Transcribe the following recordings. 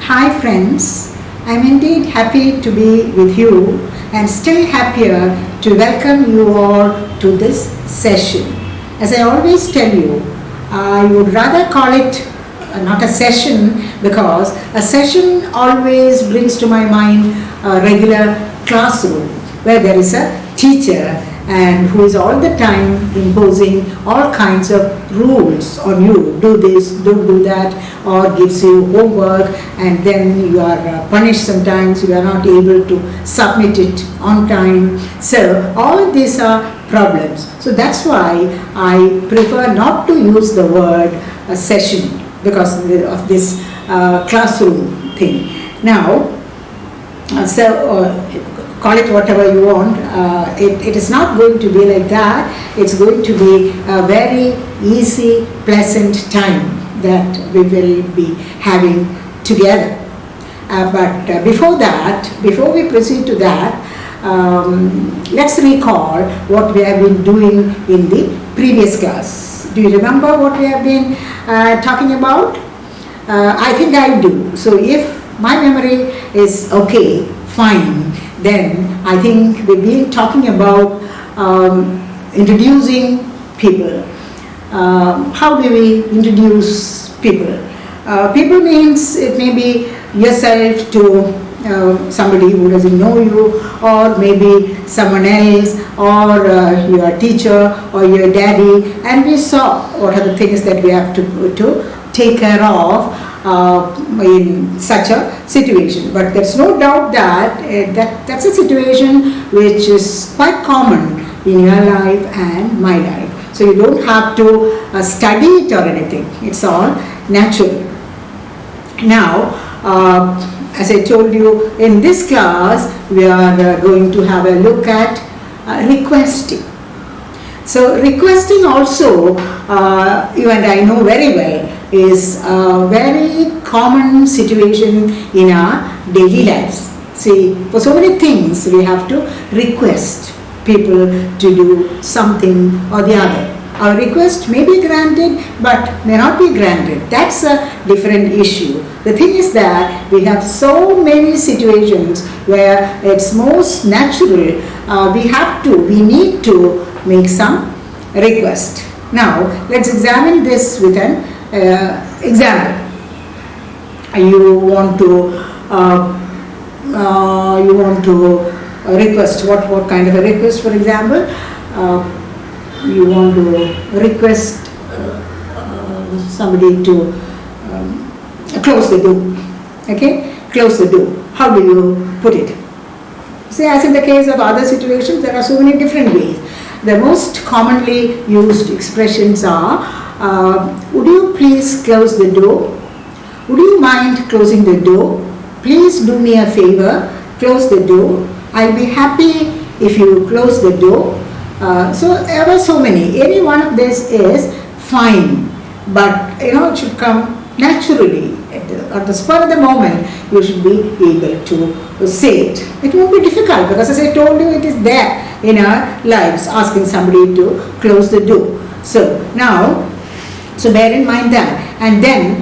Hi friends, I'm indeed happy to be with you and still happier to welcome you all to this session. As I always tell you, I would rather call it not a session because a session always brings to my mind a regular classroom where there is a teacher and who is all the time imposing all kinds of rules on you. Do this, don't do that, or gives you homework and then you are punished sometimes, you are not able to submit it on time. So all these are problems. So that's why I prefer not to use the word session because of this classroom thing. Now, call it whatever you want. It is not going to be like that. It's going to be a very easy, pleasant time that we will be having together. But before that, before we proceed to that, let's recall what we have been doing in the previous class. Do you remember what we have been talking about? I think I do. So if my memory is okay, fine, then I think we've been talking about introducing people. How do we introduce people? People means it may be yourself to somebody who doesn't know you, or maybe someone else, or your teacher or your daddy, and we saw what are the things that we have to take care of in such a situation. But there's no doubt that that's a situation which is quite common in your life and my life. So you don't have to study it or anything. It's all natural. Now, as I told you, in this class, we are going to have a look at requesting. So requesting also, you and I know very well, is a very common situation in our daily lives. See, for so many things we have to request people to do something or the other. Our request may be granted but may not be granted. That's a different issue. The thing is that we have so many situations where it's most natural. We need to make some request. Now, let's examine this with an example. You want to request what kind of a request? For example, you want to request somebody to close the door. Okay, close the door. How do you put it? Say, as in the case of other situations, there are so many different ways. The most commonly used expressions are, would you please close the door? Would you mind closing the door? Please do me a favor, close the door. I'll be happy if you close the door. So there are so many. Any one of this is fine, but it should come naturally. At the spur of the moment, you should be able to say it. It won't be difficult because, as I told you, it is there in our lives, asking somebody to close the door. So now, bear in mind that. And then,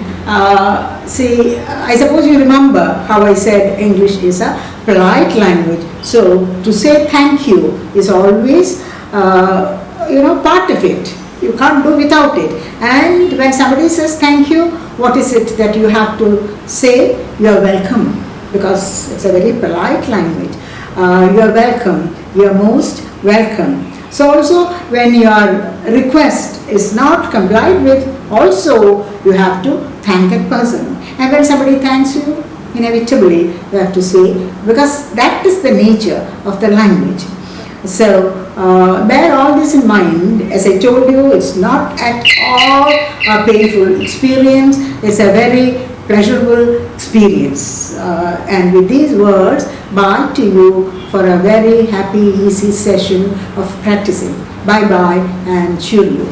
see, I suppose you remember how I said English is a polite language. So to say thank you is always, part of it. You can't do without it. And when somebody says thank you, what is it that you have to say? You are welcome, because it's a very polite language. You are welcome. You are most welcome. So also when your request is not complied with, also you have to thank that person. And when somebody thanks you, inevitably you have to say, because that is the nature of the language. So bear all this in mind. As I told you, it's not at all a painful experience. It's a very pleasurable experience. And with these words, bye to you for a very happy, easy session of practicing. Bye-bye and cheerio.